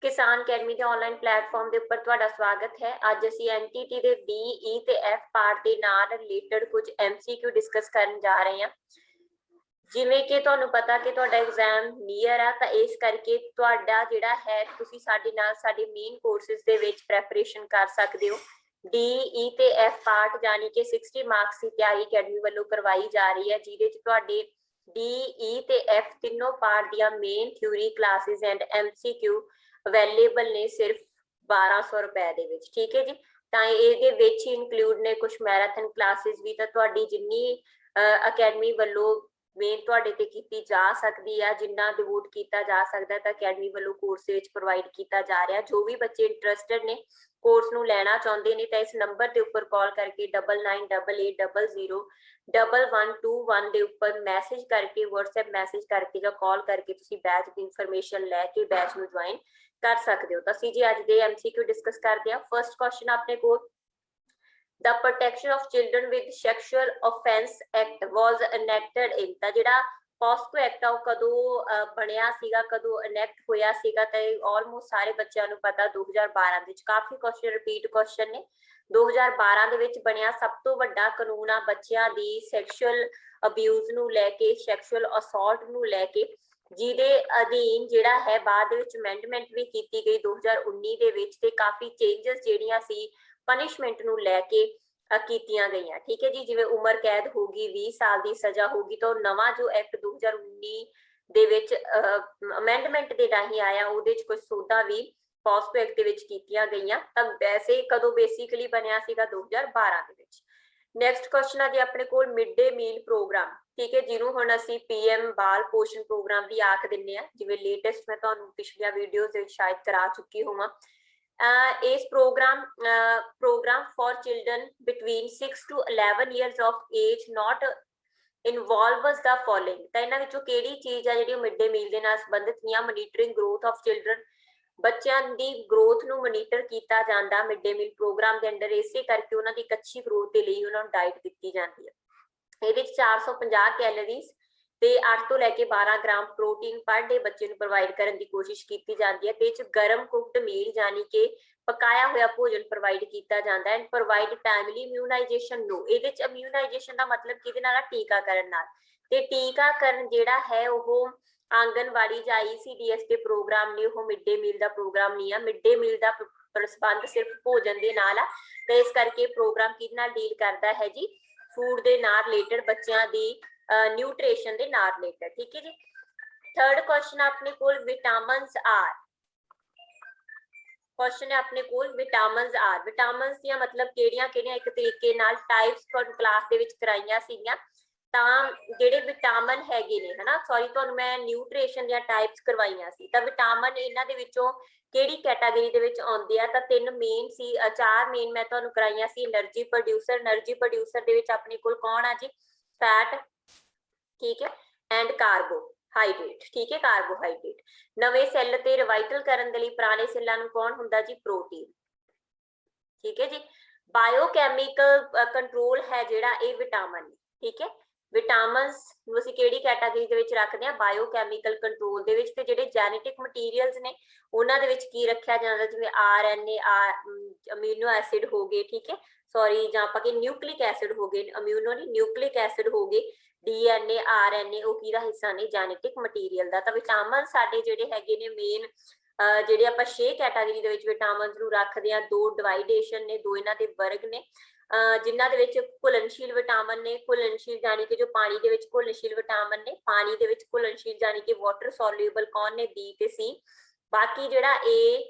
किसान अकेडमी के online platform के उपर तुहाडा स्वागत है। अज असीं एनटीटी के डी ई ते एफ पार्ट के नाल रिलेटेड कुछ MCQ डिस्कस करन जा रहे हैं। जिवें कि तुहानूं पता कि तुहाडा एग्जाम नीयर आ, तां इस करके तुहाडा जिहड़ा है तुसीं साडे नाल साडे मेन कोर्सेस दे विच प्रैपरेशन कर सकदे हो। डी ई ते एफ पार्ट यानी कि 60 मार्क्स की तैयारी अकेडमी वालों करवाई जा रही है, जिहदे च तुहाडे डी ई ते एफ तीनों पार्ट दियां main theory classes and MCQ available ने सिर्फ 1200 रुपए दे विच। ठीक है जी, तां इहदे विच इंक्लूड ने कुछ मैराथन क्लासेस भी। तां तुहाडी जिन्नी अकेडमी वालों मेन तुहाडे ते कीती जा सकदी है, जिन्ना डिवोट किया जा सकता है, तो अकेडमी वालों कोर्स विच प्रोवाइड किया जा रहा है। जो भी बच्चे इंटरस्टेड ने कोर्स नूं लैना चाहुंदे ने, तो इस नंबर के उपर कॉल करके 9988001121 के उपर मैसेज करके, WhatsApp मैसेज करके या कॉल करके तुसीं बैच की इंफॉर्मेशन लैके बैच नूं ज्वाइन कर सकते हो। तो असीं जी अज दे MCQ डिस्कस करते हैं। फर्स्ट क्वेश्चन अपने को, The Protection of Children with Sexual Offence Act was enacted in, ਤਾਂ ਜਿਹੜਾ ਪੋਸਕੋ ਐਕਟ ਆ ਉਹ ਕਦੋਂ ਬਣਿਆ ਸੀਗਾ, ਕਦੋਂ ਇਨੈਕਟ ਹੋਇਆ ਸੀਗਾ? ਤੇ ਆਲਮੋਸਟ ਸਾਰੇ ਬੱਚਿਆਂ ਨੂੰ ਪਤਾ 2012 ਦੇ ਵਿੱਚ। ਕਾਫੀ ਕੁਐਸਚਨ ਰਿਪੀਟ ਕੁਐਸਚਨ ਨੇ। 2012 ਦੇ ਵਿੱਚ ਬਣਿਆ ਸਭ ਤੋਂ ਵੱਡਾ ਕਾਨੂੰਨ ਆ ਬੱਚਿਆਂ ਦੀ ਸੈਕਸ਼ੂਅਲ ਅਬਿਊਜ਼ ਨੂੰ ਲੈ ਕੇ, ਸੈਕਸ਼ੂਅਲ ਅਸੌਲਟ ਨੂੰ ਲੈ ਕੇ, ਜਿਹਦੇ ਅਧੀਨ ਜਿਹੜਾ ਹੈ ਬਾਅਦ ਦੇ ਵਿੱਚ ਅਮੈਂਡਮੈਂਟ ਵੀ ਕੀਤੀ ਗਈ 2019 ਦੇ ਵਿੱਚ, ਤੇ ਕਾਫੀ ਚੇਂਜਸ ਜਿਹੜੀਆਂ ਸੀ पनिशमेंट नूं लैके कीतियां गईयां। ठीक है जी, जिवें उम्र कैद होगी, 20 साल की सजा होगी। तो नवा जो एक्ट 2019 दे विच अमेंडमेंट के राही आया, उहदे च कुछ सोधा भी पॉस्को एक्ट दे विच कीतियां गईयां। तां वैसे कदों बेसिकली बनिया सीगा 2012 दे विच। नैक्सट क्वेश्चन है जी अपने कोल मिड डे मील प्रोग्राम। ठीक है, जिन्हों हुण असीं PM बाल पोषण प्रोग्राम भी आख दिंदे आ। जिवें लेटेस्ट मैं तुहानूं पिछलियां वीडियोज़ दे विच शायद करा चुकी होवां। इस program for children between 6 to 11 years of age not involves the following। ਤਾਂ ਇਹਨਾਂ ਵਿੱਚੋਂ ਕਿਹੜੀ ਚੀਜ਼ ਆ ਜਿਹੜੀ ਮਿਡ ਡੇ ਮੀਲ ਦੇ ਨਾਲ ਸੰਬੰਧਿਤ ਨਹੀਂ ਆ? ਮੋਨੀਟਰਿੰਗ ਗਰੋਥ ਆਫ ਚਿਲਡਰਨ, ਬੱਚਿਆਂ ਦੀ ਗਰੋਥ ਨੂੰ ਮੋਨੀਟਰ ਕੀਤਾ ਜਾਂਦਾ ਮਿਡ ਡੇ ਮੀਲ ਪ੍ਰੋਗਰਾਮ ਦੇ ਅੰਡਰ। ਇਸੇ ਕਰਕੇ ਉਹਨਾਂ ਦੀ ਇੱਕ ਅੱਛੀ ਗਰੋਥ ਦੇ ਲਈ ਉਹਨਾਂ ਨੂੰ ਡਾਈਟ ਦਿੱਤੀ ਜਾਂਦੀ ਹੈ। ਇਹਦੇ ਵਿੱਚ 450 ਕੈਲੋਰੀਜ਼ ਤੇ 8 ਤੋਂ ਲੈ ਕੇ 12 ਗ੍ਰਾਮ ਪ੍ਰੋਟੀਨ ਪਰ ਡੇ ਬੱਚੇ ਨੂੰ ਪ੍ਰੋਵਾਈਡ ਕਰਨ ਦੀ ਕੋਸ਼ਿਸ਼ ਕੀਤੀ ਜਾਂਦੀ ਹੈ। ਤੇ ਇਹ 'ਚ ਗਰਮ ਕੁਕਡ ਮੀਲ ਯਾਨੀ ਕਿ ਪਕਾਇਆ ਹੋਇਆ ਭੋਜਨ ਪ੍ਰੋਵਾਈਡ ਕੀਤਾ ਜਾਂਦਾ ਹੈ। ਐਂਡ ਪ੍ਰੋਵਾਈਡ ਟਾਈਮਲੀ ਇਮਿਊਨਾਈਜੇਸ਼ਨ ਨੂੰ। ਇਹਦੇ 'ਚ ਇਮਿਊਨਾਈਜੇਸ਼ਨ ਦਾ ਮਤਲਬ ਕਿਹਦੇ ਨਾਲ? ਟੀਕਾਕਰਨ ਨਾਲ। ਤੇ ਟੀਕਾਕਰਨ ਜਿਹੜਾ ਹੈ ਉਹ ਆਂਗਨਵਾੜੀ ਜਾਂ ICDS ਦੇ ਪ੍ਰੋਗਰਾਮ ਨੇ, ਉਹ ਮਿਡ ਡੇ ਮੀਲ ਦਾ ਪ੍ਰੋਗਰਾਮ ਨਹੀਂ ਆ। ਮਿਡ ਡੇ ਮੀਲ ਦਾ ਪ੍ਰਬੰਧ ਸਿਰਫ ਭੋਜਨ ਦੇ ਨਾਲ ਆ। ਤੇ ਇਸ ਕਰਕੇ ਪ੍ਰੋਗਰਾਮ ਕਿਹਦੇ ਨਾਲ ਡੀਲ ਕਰਦਾ ਹੈ ਜੀ? ਫੂਡ ਦੇ ਨਾਲ ਰਿਲੇਟਡ, ਬੱਚਿਆਂ ਦੀ न्यूट्रिशन के नाल रिलेटेड। ठीक है जी। थर्ड क्वेश्चन अपने कोल विटामिन्स आर। क्वेश्चन है अपने कोल विटामिन्स आर। विटामिन्स दियां मतलब किहड़ियां-किहड़ियां एक तरीके नाल टाइप्स तुहानूं क्लास दे विच कराईयां सीगीयां। तां जिहड़े विटामिन हैगे ने, है ना, सॉरी तुहानूं मैं न्यूट्रिशन दियां टाइप्स करवाईयां सी। तां विटामिन इन्हां दे विचों किहड़ी कैटागरी दे विच आउंदे आ? तां 3 मेन सी, 4 मेन मैं तुहानूं कराईयां सी। एनर्जी प्रोड्यूसर, एनर्जी प्रोड्यूसर दे विच अपने कोल कौन आ जी? फैट, ठीक है, एंड कार्बोहाइड्रेट। ठीक है, कार्बोहाइड्रेट। नवे सैल ते रिवाइटल करन दे लई पुराने सैल्लां नूं कौन हुंदा जी? प्रोटीन। ठीक है जी। बायोकैमिकल कंट्रोल है जिहड़ा ये विटामिन। ठीक है, विटामिन्स नूं असीं किहड़ी कैटागरी दे विच रखदे आ? बायोकैमिकल कंट्रोल दे विच। ते जिहड़े जेनेटिक मटीरियल्स ने उन्हां दे विच की रखिया जांदा? जिवें RNA, अमीनो एसिड हो गए। ठीक है, सॉरी जां आपां कि न्यूक्लिक एसिड हो गए, अम्यूनो नहीं, न्यूक्लिक एसिड हो गए, DNA, RNA ਉਹ ਕਿਹਦਾ ਹਿੱਸਾ ਨੇ? ਜੈਨੇਟਿਕ ਮਟੀਰੀਅਲ ਦਾ। ਤਾਂ ਵਿਟਾਮਿਨ ਸਾਡੇ ਜਿਹੜੇ ਹੈਗੇ ਨੇ ਮੇਨ, ਜਿਹੜੇ ਆਪਾਂ 6 ਕੈਟਾਗਰੀ ਦੇ ਵਿੱਚ ਵਿਟਾਮਿਨਸ ਨੂੰ ਰੱਖਦੇ ਆ। 2 ਡਿਵਾਈਡੇਸ਼ਨ ਨੇ, 2 ਇਹਨਾਂ ਦੇ ਵਰਗ ਨੇ, ਜਿਨ੍ਹਾਂ ਦੇ ਵਿੱਚ ਘੁਲਣਸ਼ੀਲ ਵਿਟਾਮਿਨ ਨੇ। ਘੁਲਣਸ਼ੀਲ ਜਾਨੀ ਕਿ ਜੋ ਪਾਣੀ ਦੇ ਵਿੱਚ ਘੁਲਣਸ਼ੀਲ ਵਿਟਾਮਿਨ ਨੇ, ਪਾਣੀ ਦੇ ਵਿੱਚ ਘੁਲਣਸ਼ੀਲ ਜਾਨੀ ਕਿ ਵਾਟਰ ਸੋਲਿਊਬਲ ਕੌਣ ਨੇ? B ਤੇ C। ਬਾਕੀ ਜਿਹੜਾ A,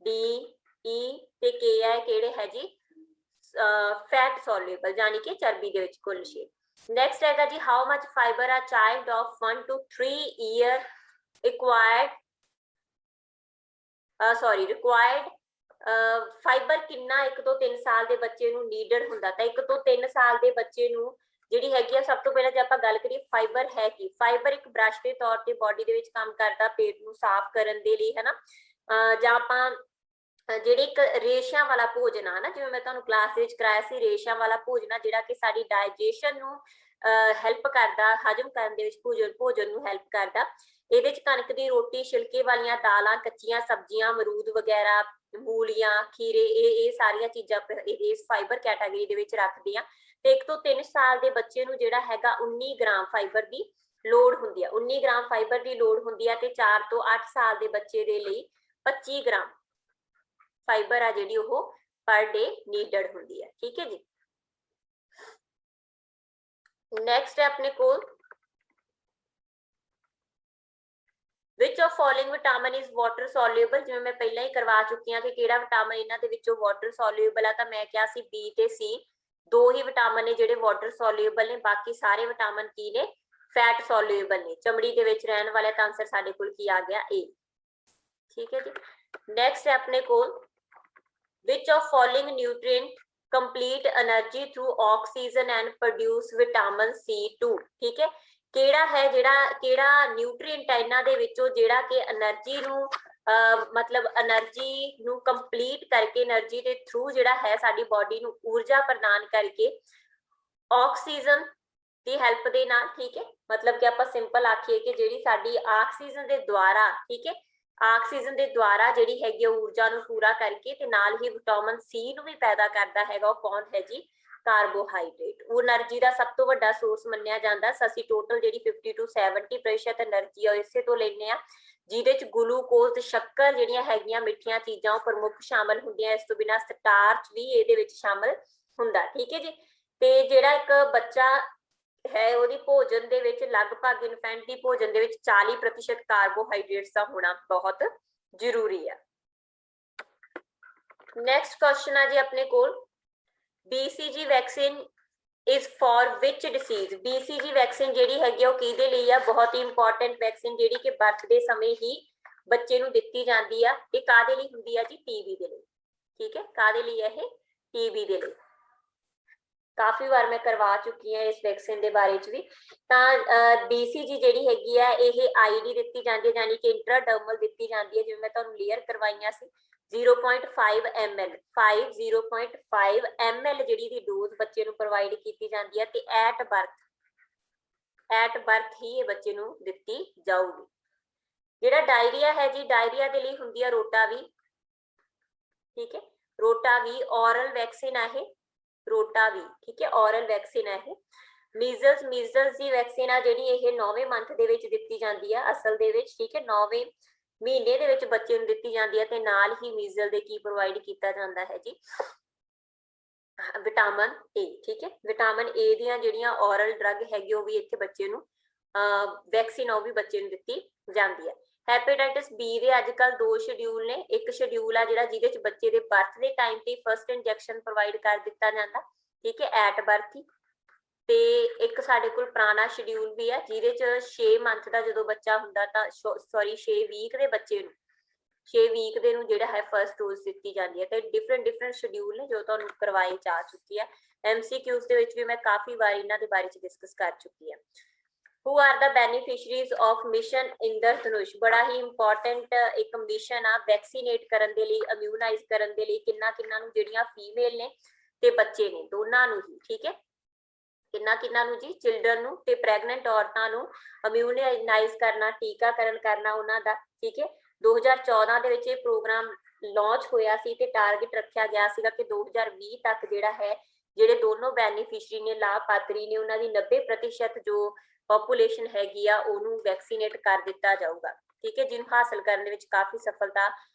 D, E ਤੇ K ਹੈ ਕਿਹੜੇ ਹੈ ਜੀ? फैट सॉल्यूबल यानी कि चर्बी दे विच घुलनशील। नेक्स्ट है जी, how much fibre a child of 1 to 3 year required fibre किन्ना 1 ਤੋਂ 3 साल के बच्चे नूं नीडड हुंदा? तां 1 ਤੋਂ 3 साल के बच्चे नूं जिहड़ी हैगी आ, सब तो पहले जे आपां गल करिए फाइबर है की? फाइबर एक ब्रश के तौर ते बॉडी दे विच काम करदा पेट नूं साफ करन दे लई, है ना। जां आपां ਜਿਹੜੇ ਇੱਕ ਰੇਸ਼ਿਆਂ ਵਾਲਾ ਭੋਜਨ ਆ ਨਾ, ਜਿਵੇਂ ਮੈਂ ਤੁਹਾਨੂੰ ਕਲਾਸ ਵਿੱਚ ਕਰਾਇਆ ਸੀ, ਰੇਸ਼ਿਆਂ ਵਾਲਾ ਭੋਜਨ ਆ ਜਿਹੜਾ ਕਿ ਸਾਡੀ ਡਾਈਜੈਸ਼ਨ ਨੂੰ ਹੈਲਪ ਕਰਦਾ, ਹਜਮ ਕਰਨ ਦੇ ਵਿੱਚ ਭੋਜਨ ਨੂੰ ਹੈਲਪ ਕਰਦਾ। ਇਹਦੇ ਚ ਕਣਕ ਦੀ ਰੋਟੀ, ਛਿਲਕੇ ਵਾਲੀਆਂ ਦਾਲਾਂ, ਕੱਚੀਆਂ ਸਬਜ਼ੀਆਂ, ਅਮਰੂਦ ਵਗੈਰਾ, ਮੂਲੀਆਂ, ਖੀਰੇ, ਇਹ ਸਾਰੀਆਂ ਚੀਜ਼ਾਂ ਇਸ ਫਾਈਬਰ ਕੈਟਾਗਰੀ ਦੇ ਵਿੱਚ ਰੱਖਦੀਆਂ। ਤੇ 1 ਤੋਂ 3 ਸਾਲ ਦੇ ਬੱਚੇ ਨੂੰ ਜਿਹੜਾ ਹੈਗਾ 19 ਗ੍ਰਾਮ ਫਾਈਬਰ ਦੀ ਲੋੜ ਹੁੰਦੀ ਹੈ, 19 ਗ੍ਰਾਮ ਫਾਈਬਰ ਦੀ ਲੋੜ ਹੁੰਦੀ ਹੈ। ਤੇ 4 ਤੋਂ 8 ਸਾਲ ਦੇ ਬੱਚੇ ਦੇ ਲਈ 25 ਗ੍ਰਾਮ ਫਾਈਬਰ ਆ ਜਿਹੜੀ ਉਹ ਪਰ ਡੇ ਨੀਡਡ ਹੁੰਦੀ ਹੈ। ਠੀਕ ਹੈ ਜੀ। ਨੈਕਸਟ ਹੈ ਆਪਣੇ ਕੋਲ which of following vitamin is water soluble, ਜਿਵੇਂ ਮੈਂ ਪਹਿਲਾਂ ਹੀ ਕਰਵਾ ਚੁੱਕੀ ਹਾਂ ਕਿ ਕਿਹੜਾ ਵਿਟਾਮਿਨ ਇਹਨਾਂ ਦੇ ਵਿੱਚੋਂ ਵਾਟਰ ਸੋਲਿਊਬਲ ਆ, ਤਾਂ ਮੈਂ ਕਿਹਾ ਸੀ ਬੀ ਤੇ ਸੀ, ਦੋ ਹੀ ਵਿਟਾਮਿਨ ਨੇ ਜਿਹੜੇ ਵਾਟਰ ਸੋਲਿਊਬਲ ਨੇ, ਬਾਕੀ ਸਾਰੇ ਵਿਟਾਮਿਨ ਕੀ ਨੇ, ਫੈਟ ਸੋਲਿਊਬਲ ਨੇ, ਚਮੜੀ ਦੇ ਵਿੱਚ ਰਹਿਣ ਵਾਲੇ। ਤਾਂ ਆਂਸਰ ਸਾਡੇ ਕੋਲ ਕੀ ਆ ਗਿਆ, ਏ। ਠੀਕ ਹੈ ਜੀ। ਨੈਕਸਟ ਹੈ ਆਪਣੇ ਕੋਲ which of following nutrient complete energy through oxygen and produce vitamin C2, ਠੀਕ ਹੈ। ਕਿਹੜਾ ਹੈ ਕਿਹੜਾ ਨਿਊਟ੍ਰੀਐਂਟ ਹੈ ਇਹਨਾਂ ਦੇ ਵਿੱਚੋਂ ਜਿਹੜਾ ਕਿ એનર્ਜੀ ਨੂੰ ਮਤਲਬ એનર્ਜੀ ਨੂੰ ਕੰਪਲੀਟ ਕਰਕੇ, એનર્ਜੀ ਦੇ ਥਰੂ ਜਿਹੜਾ ਹੈ ਸਾਡੀ ਬਾਡੀ ਨੂੰ ਊਰਜਾ ਪ੍ਰਦਾਨ ਕਰਕੇ ਆਕਸੀਜਨ ਦੀ ਹੈਲਪ ਦੇ ਨਾਲ। ਠੀਕ ਹੈ, ਮਤਲਬ ਕਿ ਆਪਾਂ ਸਿੰਪਲ ਆਖੀਏ ਕਿ ਜਿਹੜੀ ਸਾਡੀ ਆਕਸੀਜਨ ਦੇ ਦੁਆਰਾ, ਠੀਕ ਹੈ, ਆਕਸੀਜਨ ਦੇ ਦੁਆਰਾ ਜਿਹੜੀ ਹੈਗੀ ਊਰਜਾ ਨੂੰ ਪੂਰਾ ਕਰਕੇ ਤੇ ਨਾਲ ਹੀ ਵਿਟਾਮਿਨ ਸੀ ਨੂੰ ਵੀ ਪੈਦਾ ਕਰਦਾ ਹੈਗਾ, ਉਹ ਕੌਣ ਹੈ ਜੀ, ਕਾਰਬੋਹਾਈਡਰੇਟ। ਉਹ એનર્ਜੀ ਦਾ ਸਭ ਤੋਂ ਵੱਡਾ ਸੋਰਸ ਮੰਨਿਆ ਜਾਂਦਾ। ਅਸੀਂ ਟੋਟਲ ਜਿਹੜੀ 50 to 70% એનર્ਜੀ ਆ ਇਸੇ ਤੋਂ ਲੈਂਦੇ ਆ, ਜਿਹਦੇ ਚ ਗਲੂਕੋਜ਼ ਤੇ ਸ਼ੱਕਰ ਜਿਹੜੀਆਂ ਹੈਗੀਆਂ ਮਿੱਠੀਆਂ ਚੀਜ਼ਾਂ ਉਹ ਪ੍ਰਮੁੱਖ ਸ਼ਾਮਲ ਹੁੰਦੀਆਂ। ਇਸ ਤੋਂ ਬਿਨਾਂ ਸਟਾਰਚ ਵੀ ਇਹਦੇ ਵਿੱਚ ਸ਼ਾਮਲ ਹੁੰਦਾ। ਠੀਕ ਹੈ ਜੀ। ਤੇ ਜਿਹੜਾ ਇੱਕ ਬੱਚਾ ਹੈ ਉਹਦੀ ਭੋਜਨ ਦੇ ਵਿੱਚ ਲਗਭਗ ਇਨਫੈਂਟ ਦੀ ਭੋਜਨ ਦੇ ਵਿੱਚ 40% ਕਾਰਬੋਹਾਈਡਰੇਟਸ ਦਾ ਹੋਣਾ ਬਹੁਤ ਜ਼ਰੂਰੀ ਹੈ। ਨੈਕਸਟ ਕੁਐਸਚਨ ਆ ਜੀ ਆਪਣੇ ਕੋਲ BCG vaccine is for which disease, BCG vaccine ਜਿਹੜੀ ਹੈਗੀ ਉਹ ਕਿਹਦੇ ਲਈ ਆ, ਬਹੁਤ ਹੀ ਇੰਪੋਰਟੈਂਟ ਵੈਕਸੀਨ ਜਿਹੜੀ ਕਿ ਬਰਥ ਦੇ ਸਮੇਂ ਹੀ ਬੱਚੇ ਨੂੰ ਦਿੱਤੀ ਜਾਂਦੀ ਆ। ਇਹ ਕਾਹਦੇ ਲਈ ਹੁੰਦੀ ਆ ਜੀ, ਟੀਬੀ ਦੇ ਲਈ। ਠੀਕ ਹੈ, ਕਾਹਦੇ ਲਈ ਹੈ ਇਹ, ਟੀਬੀ ਦੇ ਲਈ। ਕਾਫੀ ਵਾਰ ਮੈਂ ਕਰਵਾ ਚੁੱਕੀ ਹਾਂ ਇਸ ਵੈਕਸੀਨ ਦੇ ਬਾਰੇ ਚ ਵੀ। ਤਾਂ BCG ਜਿਹੜੀ ਹੈਗੀ ਆ ਇਹ ਆਈਡੀ ਦਿੱਤੀ ਜਾਂਦੀ ਹੈ, ਯਾਨੀ ਕਿ ਇੰਟਰਾਡਰਮਲ ਦਿੱਤੀ ਜਾਂਦੀ ਹੈ, ਜਿਵੇਂ ਮੈਂ ਤੁਹਾਨੂੰ ਕਲੀਅਰ ਕਰਵਾਈਆਂ ਸੀ। 0.5 ml 0.5 ml ਜਿਹੜੀ ਦੀ ਡੋਜ਼ ਬੱਚੇ ਨੂੰ ਪ੍ਰੋਵਾਈਡ ਕੀਤੀ ਜਾਂਦੀ ਹੈ ਤੇ ਐਟ ਬਰਥ ਹੀ ਇਹ ਬੱਚੇ ਨੂੰ ਦਿੱਤੀ ਜਾਊਗੀ। ਜਿਹੜਾ ਡਾਇਰੀਆ ਹੈ ਜੀ, ਡਾਇਰੀਆ ਦੇ ਲਈ ਹੁੰਦੀ ਹੈ ਰੋਟਾਵੀ। ਠੀਕ ਹੈ, ਰੋਟਾਵੀ ਔਰਲ ਵੈਕਸੀਨ ਹੈ, ਰੋਟਾਵੀ। ਠੀਕ ਹੈ, ਔਰਲ ਵੈਕਸੀਨ ਹੈ। ਮੀਜ਼ਲਸ ਦੀ ਵੈਕਸੀਨ ਆ ਜਿਹੜੀ ਇਹ 9ਵੇਂ ਮੰਥ ਦੇ ਵਿੱਚ ਦਿੱਤੀ ਜਾਂਦੀ ਹੈ ਅਸਲ ਦੇ ਵਿੱਚ। ਠੀਕ ਹੈ, 9ਵੇਂ ਮਹੀਨੇ ਦੇ ਵਿੱਚ ਬੱਚੇ ਨੂੰ ਦਿੱਤੀ ਜਾਂਦੀ ਹੈ ਤੇ ਨਾਲ ਹੀ ਮੀਜ਼ਲ ਦੇ ਕੀ ਪ੍ਰੋਵਾਈਡ ਕੀਤਾ ਜਾਂਦਾ ਹੈ ਜੀ, ਵਿਟਾਮਿਨ ਏ। ਠੀਕ ਹੈ, ਵਿਟਾਮਿਨ ਏ ਦੀਆਂ ਜਿਹੜੀਆਂ ਔਰਲ ਡਰੱਗ ਹੈਗੀ ਉਹ ਵੀ ਇੱਥੇ ਬੱਚੇ ਨੂੰ ਵੈਕਸੀਨ ਉਹ ਵੀ ਬੱਚੇ ਨੂੰ ਦਿੱਤੀ ਜਾਂਦੀ ਹੈ। ਹੈਪੇਟਾਈਟਿਸ ਬੀ ਦੇ ਅੱਜ ਕੱਲ 2 ਸ਼ਡਿਊਲ ਨੇ। ਇੱਕ ਸ਼ਡਿਊਲ ਆ ਜਿਹੜਾ ਜਿਹਦੇ ਚ ਬੱਚੇ ਦੇ ਬਰਥ ਦੇ ਟਾਈਮ ਤੇ ਫਸਟ ਇੰਜੈਕਸ਼ਨ ਪ੍ਰੋਵਾਈਡ ਕਰ ਦਿੱਤਾ ਜਾਂਦਾ। ਠੀਕ ਹੈ, ਐਟ ਬਰਥ ਹੀ। ਤੇ ਇੱਕ ਸਾਡੇ ਕੋਲ ਪੁਰਾਣਾ ਸ਼ਡਿਊਲ ਵੀ ਹੈ ਜਿਹਦੇ ਚ 6 ਮੰਥ ਦਾ ਜਦੋਂ ਬੱਚਾ ਹੁੰਦਾ ਤਾਂ 6 ਵੀਕ ਦੇ ਬੱਚੇ ਨੂੰ 6 ਵੀਕ ਦੇ ਨੂੰ ਜਿਹੜਾ ਹੈ ਫਰਸਟ ਡੋਜ਼ ਦਿੱਤੀ ਜਾਂਦੀ ਹੈ। ਤੇ ਡਿਫਰੈਂਟ ਸ਼ਡਿਊਲ ਨੇ ਜੋ ਤੁਹਾਨੂੰ ਕਰਵਾਏ ਜਾ ਚੁੱਕੀ ਹੈ। MCQs ਦੇ ਵਿੱਚ ਵੀ ਮੈਂ ਕਾਫੀ ਵਾਰ ਇਹਨਾਂ ਦੇ ਬਾਰੇ ਚ ਡਿਸਕਸ ਕਰ ਚੁੱਕੀ ਹਾਂ। Who are the beneficiaries of mission ਇੰਦਰਧਨੁਸ਼? ਬੜਾ ਹੀ ਇੰਪੋਰਟੈਂਟ ਇੱਕ ਮਿਸ਼ਨ ਆ ਵੈਕਸੀਨੇਟ ਕਰਨ ਦੇ ਲਈ, ਇਮਿਊਨਾਈਜ਼ ਕਰਨ ਦੇ ਲਈ। ਕਿੰਨਾ ਨੂੰ, ਜਿਹੜੀਆਂ ਫੀਮੇਲ ਨੇ ਤੇ ਬੱਚੇ ਨੇ ਦੋਨਾਂ ਨੂੰ ਹੀ। ਠੀਕ ਹੈ, ਕਿੰਨਾ ਨੂੰ ਜੀ, ਚਿਲਡਰਨ ਨੂੰ ਤੇ ਪ੍ਰੈਗਨੈਂਟ ਔਰਤਾਂ ਨੂੰ ਇਮਿਊਨਾਈਜ਼ ਕਰਨਾ, ਟੀਕਾਕਰਨ ਕਰਨਾ ਉਹਨਾਂ ਦਾ। ਠੀਕ ਹੈ, 2014 ਦੇ ਵਿੱਚ ਇਹ ਪ੍ਰੋਗਰਾਮ ਲਾਂਚ ਹੋਇਆ ਸੀ ਤੇ ਟਾਰਗੇਟ ਰੱਖਿਆ ਗਿਆ ਸੀਗਾ ਕਿ 2020 ਤੱਕ ਜਿਹੜਾ ਹੈ ਜਿਹੜੇ ਦੋਨੋਂ ਬੈਨੀਫਿਸ਼ਰੀ ਨੇ, ਲਾਭਪਾਤਰੀ ਨੇ, ਉਹਨਾਂ ਦੀ 90% ਜੋ ਪੋਪੂਲੇਸ਼ਨ ਹੈਗੀ ਆ ਉਹਨੂੰ ਵੈਕਸੀਨੇਟ ਕਰ ਦਿੱਤਾ ਜਾਊਗਾ। ਠੀਕ ਹੈ, ਜਿਹਨੂੰ ਹਾਸਲ ਕਰਨ ਦੇ ਵਿੱਚ ਕਾਫੀ ਸਫਲਤਾ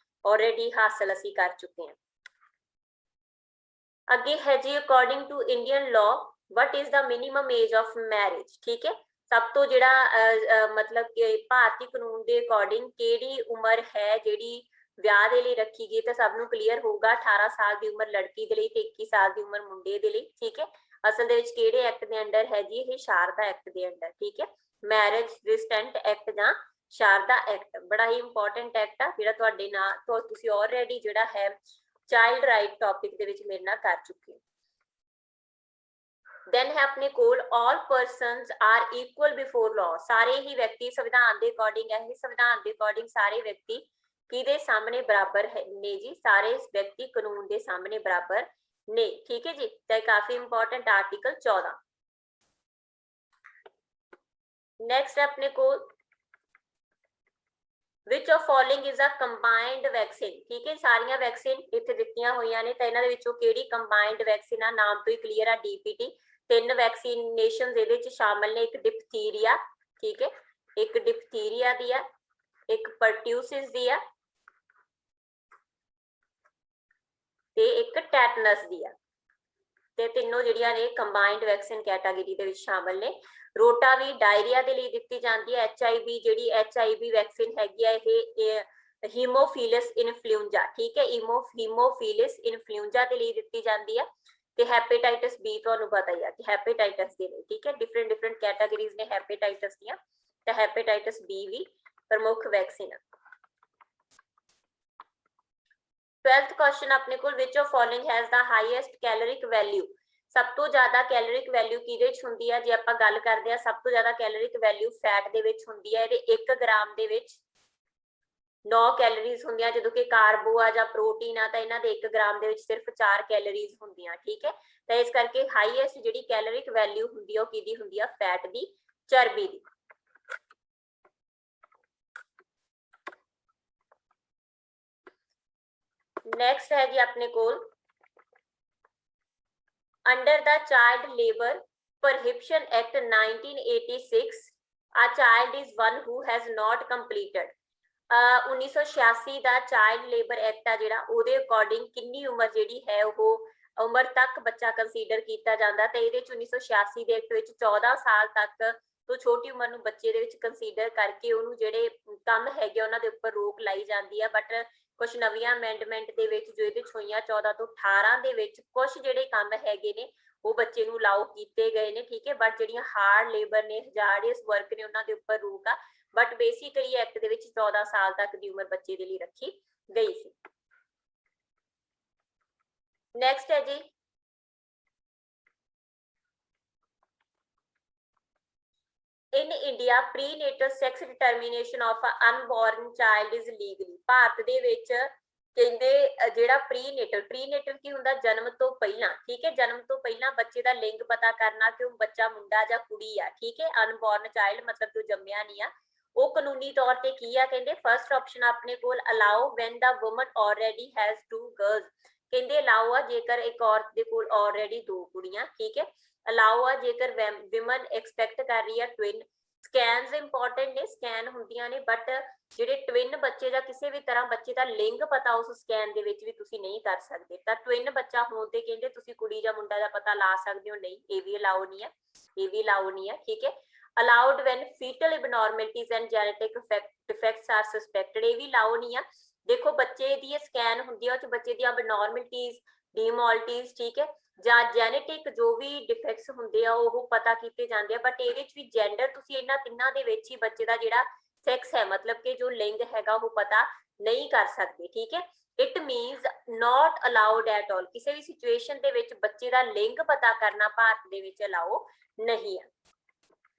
ਆਲਰੇਡੀ ਹਾਸਲ ਅਸੀਂ ਕਰ ਚੁੱਕੇ ਹਾਂ। ਅੱਗੇ ਹੈ ਜੀ according to Indian law what is the minimum age of marriage? ਠੀਕ ਹੈ, ਸਭ ਤੋਂ ਜਿਹੜਾ ਮਤਲਬ ਕਿ ਭਾਰਤੀ ਕਾਨੂੰਨ ਦੇ ਅਕੋਰਡਿੰਗ ਕਿਹੜੀ ਉਮਰ ਹੈ ਜਿਹੜੀ ਵਿਆਹ ਦੇ ਲਈ ਰੱਖੀ ਗਈ, ਤਾਂ ਸਭ ਨੂੰ ਕਲੀਅਰ ਹੋਊਗਾ 18 ਸਾਲ ਦੀ ਉਮਰ ਲੜਕੀ ਦੇ ਲਈ ਤੇ 21 ਸਾਲ ਦੀ ਉਮਰ ਮੁੰਡੇ ਦੇ ਲਈ। ਠੀਕ ਹੈ, ਅਸਲ ਦੇ ਵਿੱਚ ਕਿਹੜੇ ਐਕਟ ਦੇ ਅੰਡਰ ਹੈ ਜੀ, ਇਹ ਸ਼ਾਰਦਾ ਐਕਟ ਦੇ ਅੰਡਰ। ਠੀਕ ਹੈ, ਮੈਰਿਜ ਰੈਸਿਸਟੈਂਟ ਐਕਟ ਜਾਂ ਸ਼ਾਰਦਾ ਐਕਟ ਬੜਾ ਹੀ ਇੰਪੋਰਟੈਂਟ ਐਕਟ ਆ ਜਿਹੜਾ ਤੁਹਾਡੇ ਨਾਲ ਤੁਸੀਂ ਆਲਰੇਡੀ ਜਿਹੜਾ ਹੈ ਚਾਈਲਡ ਰਾਈਟ ਟੌਪਿਕ ਦੇ ਵਿੱਚ ਮੇਰੇ ਨਾਲ ਕਰ ਚੁੱਕੇ ਹੋ। ਦੈਨ ਹੈ ਆਪਣੇ ਕੋਲ all persons are equal before law, ਸਾਰੇ ਹੀ ਵਿਅਕਤੀ ਸੰਵਿਧਾਨ ਦੇ ਅਕੋਰਡਿੰਗ ਹੈ, ਸੰਵਿਧਾਨ ਦੇ ਅਕੋਰਡਿੰਗ ਸਾਰੇ ਵਿਅਕਤੀ ਕਿਹਦੇ ਸਾਹਮਣੇ ਬਰਾਬਰ ਹੈ ਨੇ ਜੀ, ਸਾਰੇ ਵਿਅਕਤੀ ਕਾਨੂੰਨ ਦੇ ਸਾਹਮਣੇ ਬਰਾਬਰ ਨੇ। ਠੀਕ ਹੈ ਜੀ, ਤਾਂ ਕਾਫੀ ਇੰਪੋਰਟੈਂਟ ਆਰਟੀਕਲ 14। ਨੈਕਸਟ ਆਪਣੇ ਕੋਲ which of following is a combined vaccine? ठीक है, सारियां वैक्सीन इत्थे दित्तियां होईयां ने, तां इन्हां दे विचों किहड़ी combined vaccine आ? नाम तो ही क्लीयर आ, DPT। 3 वैक्सीनेशन इहदे विच शामिल ने, एक डिप्थीरिया, ठीक है, एक डिप्थीरिया दी आ, एक परट्यूसिस दी आ ते एक टैटनस दी आ। ਤੇ ਤਿੰਨੋਂ ਜਿਹੜੀਆਂ ਨੇ ਕੰਬਾਈਨਡ ਵੈਕਸੀਨ ਕੈਟਾਗਰੀ ਦੇ ਵਿੱਚ ਸ਼ਾਮਲ ਨੇ। ਰੋਟਾ ਵੀ ਡਾਇਰੀਆ ਦੇ ਲਈ ਦਿੱਤੀ ਜਾਂਦੀ ਹੈ। HIV ਜਿਹੜੀ HIV ਵੈਕਸੀਨ ਹੈਗੀ ਆ ਇਹ ਹੀਮੋਫੀਲਸ ਇਨਫਲੂਐਂਜ਼ਾ, ਠੀਕ ਹੈ, ਹੀਮੋਫੀਲਸ ਇਨਫਲੂਐਂਜ਼ਾ ਦੇ ਲਈ ਦਿੱਤੀ ਜਾਂਦੀ ਹੈ। ਤੇ ਹੈਪੇਟਾਈਟਸ ਬੀ ਤੁਹਾਨੂੰ ਪਤਾ ਹੀ ਆ ਕਿ ਹੈਪੇਟਾਈਟਸ ਦੇ ਲਈ, ਠੀਕ ਹੈ, ਡਿਫਰੈਂਟ ਕੈਟਾਗਰੀਜ਼ ਨੇ ਹੈਪੇਟਾਈਟਸ ਦੀਆਂ, ਤੇ ਹੈਪੇਟਾਈਟਸ ਬੀ ਵੀ ਪ੍ਰਮੁੱਖ ਵੈਕਸੀਨ ਆ। 12th क्वेश्चन अपने को which of following has the highest caloric value? सब तो ज्यादा कैलोरिक वैल्यू किहदे च हुंदी है? जे आपां गल करदे आ सब तो ज्यादा कैलोरिक वैल्यू फैट दे विच हुंदी है। इहदे 1 ग्राम दे विच 9 कैलोरीज हुंदियां, जदों कि कार्बो आ जां प्रोटीन आ तां इन्हां दे 1 ग्राम दे विच सिर्फ 4 कैलोरीज हुंदियां, ठीक है। तां इस करके हाईएस्ट जिहड़ी कैलोरिक वैल्यू हुंदी है ओह किहदी हुंदी है? फैट दी, चर्बी दी। नेक्स्ट है जी अपने कोल under the child labour prohibition act 1986 a child is one who has not completed 1986 ਦਾ ਚਾइल्ड ਲੇਬਰ ਐਕਟ ਆ ਜਿਹੜਾ ਉਹਦੇ ਅਕੋਰਡਿੰਗ ਕਿੰਨੀ ਉਮਰ ਜਿਹੜੀ ਹੈ ਉਹ ਉਮਰ ਤੱਕ ਬੱਚਾ ਕੰਸੀਡਰ ਕੀਤਾ ਜਾਂਦਾ ਤੇ ਇਹਦੇ ਚ 1986 ਦੇ ਐਕਟ ਵਿੱਚ 14 ਸਾਲ ਤੱਕ ਤੋਂ ਛੋਟੀ ਉਮਰ ਨੂੰ ਬੱਚੇ ਦੇ ਵਿੱਚ ਕੰਸੀਡਰ ਕਰਕੇ ਉਹਨੂੰ ਜਿਹੜੇ ਕੰਮ ਹੈਗੇ ਉਹਨਾਂ ਦੇ ਉੱਪਰ ਰੋਕ ਲਾਈ ਜਾਂਦੀ ਆ। ਬਟ ਕੁਝ ਨਵੀਆਂ ਅਮੈਂਡਮੈਂਟ ਦੇ ਵਿੱਚ ਜੋ ਇਹਦੇ ਚ ਹੋਈਆਂ 14 ਤੋਂ 18 ਦੇ ਵਿੱਚ ਕੁਝ ਜਿਹੜੇ ਕੰਮ ਹੈਗੇ ਨੇ ਉਹ ਬੱਚੇ ਨੂੰ ਅਲਾਉ ਕੀਤੇ ਗਏ ਨੇ, ਠੀਕ ਹੈ। ਬਟ ਜਿਹੜੀਆਂ ਹਾਰਡ ਲੇਬਰ ਨੇ, ਹਜ਼ਾਰਡੀਅਸ ਵਰਕ ਨੇ, ਉਹਨਾਂ ਦੇ ਉੱਪਰ ਰੋਕ ਆ। ਬਟ ਬੇਸਿਕਲੀ ਐਕਟ ਦੇ ਵਿੱਚ 14 ਸਾਲ ਤੱਕ ਦੀ ਉਮਰ ਬੱਚੇ ਦੇ ਲਈ ਰੱਖੀ ਗਈ ਸੀ। ਨੈਕਸਟ ਹੈ ਜੀ in India prenatal sex determination of an unborn child is legally। Bharat ਦੇ ਵਿੱਚ ਕਹਿੰਦੇ ਜਿਹੜਾ ਪ੍ਰੀਨੇਟਲ ਕੀ ਹੁੰਦਾ? ਜਨਮ ਤੋਂ ਪਹਿਲਾਂ, ਠੀਕ ਹੈ, ਜਨਮ ਤੋਂ ਪਹਿਲਾਂ ਬੱਚੇ ਦਾ ਲਿੰਗ ਪਤਾ ਕਰਨਾ ਕਿ ਉਹ ਬੱਚਾ ਮੁੰਡਾ ਜਾਂ ਕੁੜੀ ਆ, ਠੀਕ ਹੈ। ਅਨਬੋਰਨ ਚਾਈਲਡ ਮਤਲਬ ਜੋ ਜੰਮਿਆ ਨਹੀਂ ਆ, ਉਹ ਕਾਨੂੰਨੀ ਤੌਰ ਤੇ ਕੀ ਆ? ਕਹਿੰਦੇ ਫਸਟ ਆਪਸ਼ਨ ਆਪਣੇ ਕੋਲ allow when the woman already has 2 girls. ਕਹਿੰਦੇ ਅਲਾਓ ਆ ਜੇਕਰ ਇੱਕ ਔਰਤ ਦੇ ਕੋਲ ਆਲਰੇਡੀ 2 ਕੁੜੀਆਂ, ਠੀਕ ਹੈ। ਅਲਾਓ ਆ ਜੇਕਰ ਵਿਮਨ ਐਕਸਪੈਕਟ ਕਰ ਰਹੀ ਆ ਟਵਿਨ। ਸਕੈਨਸ ਇੰਪੋਰਟੈਂਟ ਨੇ, ਸਕੈਨ ਹੁੰਦੀਆਂ ਨੇ, ਬਟ ਜਿਹੜੇ ਟਵਿਨ ਬੱਚੇ ਜਾਂ ਕਿਸੇ ਵੀ ਤਰ੍ਹਾਂ ਬੱਚੇ ਦਾ ਲਿੰਗ ਪਤਾ ਉਸ ਸਕੈਨ ਦੇ ਵਿੱਚ ਵੀ ਤੁਸੀਂ ਨਹੀਂ ਕਰ ਸਕਦੇ। ਤਾਂ ਟਵਿਨ ਬੱਚਾ ਹੋਣ ਤੇ ਕਹਿੰਦੇ ਤੁਸੀਂ ਕੁੜੀ ਜਾਂ ਮੁੰਡਾ ਦਾ ਪਤਾ ਲਾ ਸਕਦੇ ਹੋ, ਨਹੀਂ, ਇਹ ਵੀ ਅਲਾਓ ਨਹੀਂ ਹੈ, ਇਹ ਵੀ ਅਲਾਓ ਨਹੀਂ ਹੈ, ਠੀਕ ਹੈ। Allowed when fetal abnormalities and genetic defects are suspected, ਇਹ ਵੀ ਅਲਾਓ ਨਹੀਂ ਆ। ਦੇਖੋ ਬੱਚੇ ਦੀ ਸਕੈਨ ਹੁੰਦੀ ਹੈ ਉਹ ਚ ਬੱਚੇ ਦੀਆਂ ਐਬਨੋਰਮੈਲਿਟੀਜ਼, ਡੀਮੋਲਟੀਜ਼, ਠੀਕ ਹੈ, ਜਾਂ ਜੈਨੇਟਿਕ ਜੋ ਵੀ ਡਿਫੈਕਟਸ ਹੁੰਦੇ ਆ ਉਹ ਪਤਾ ਕੀਤੇ ਜਾਂਦੇ ਆ। ਬਟ ਇਹਦੇ ਚ ਵੀ ਜੈਂਡਰ ਤੁਸੀਂ ਇਹਨਾਂ ਤਿੰਨਾਂ ਦੇ ਵਿੱਚ ਹੀ ਬੱਚੇ ਦਾ ਜਿਹੜਾ ਸੈਕਸ ਹੈ ਮਤਲਬ ਕਿ ਜੋ ਲਿੰਗ ਹੈਗਾ ਉਹ ਪਤਾ ਨਹੀਂ ਕਰ ਸਕਦੇ, ਠੀਕ ਹੈ। It means not allowed at all, ਕਿਸੇ ਵੀ ਸਿਚੁਏਸ਼ਨ ਦੇ ਵਿੱਚ ਬੱਚੇ ਦਾ ਲਿੰਗ ਪਤਾ ਕਰਨਾ ਭਾਰਤ ਦੇ ਵਿੱਚ ਅਲਾਓ ਨਹੀਂ ਹੈ।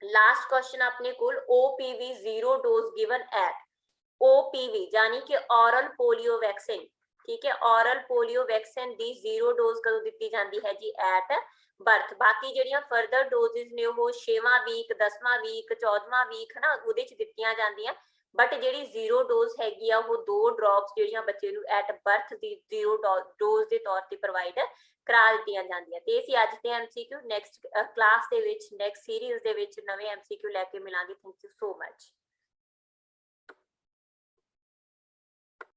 ਲਾਸਟ ਕੁਐਸਚਨ ਆਪਣੇ ਕੋਲ OPV 0 dose given at. OPV यानी कि ऑरल पोलियो वैक्सीन, ठीक है, ऑरल पोलियो वैक्सीन दी 0 डोज कदों दित्ती जाती है जी? At birth. बाकी ਜਿਹੜੀਆਂ फर्दर डोजेस ने ਉਹ 6ਵਾਂ ਵੀਕ, 10ਵਾਂ ਵੀਕ, 14ਵਾਂ ਵੀਕ ਹਨਾ ਉਹਦੇ ਚ ਦਿੱਤੀਆਂ ਜਾਂਦੀਆਂ। ਬਟ ਜਿਹੜੀ 0 ਡੋਜ਼ ਹੈਗੀ ਆ ਉਹ 2 ਡ੍ਰੌਪਸ ਜਿਹੜੀਆਂ ਬੱਚੇ ਨੂੰ ਐਟ ਬਰਥ ਦੀ 0 ਡੋਜ਼ ਦੇ ਤੌਰ ਤੇ ਪ੍ਰੋਵਾਈਡ ਕਰਾ ਦਿੱਤੀਆਂ ਜਾਂਦੀਆਂ। ਤੇ ਅਸੀਂ ਅੱਜ ਦੇ MCQ ਨੈਕਸਟ ਕਲਾਸ ਦੇ ਵਿੱਚ, ਨੈਕਸਟ ਸੀਰੀਜ਼ ਦੇ ਵਿੱਚ ਨਵੇਂ MCQ ਲੈ ਕੇ ਮਿਲਾਂਗੇ। Thank you so much.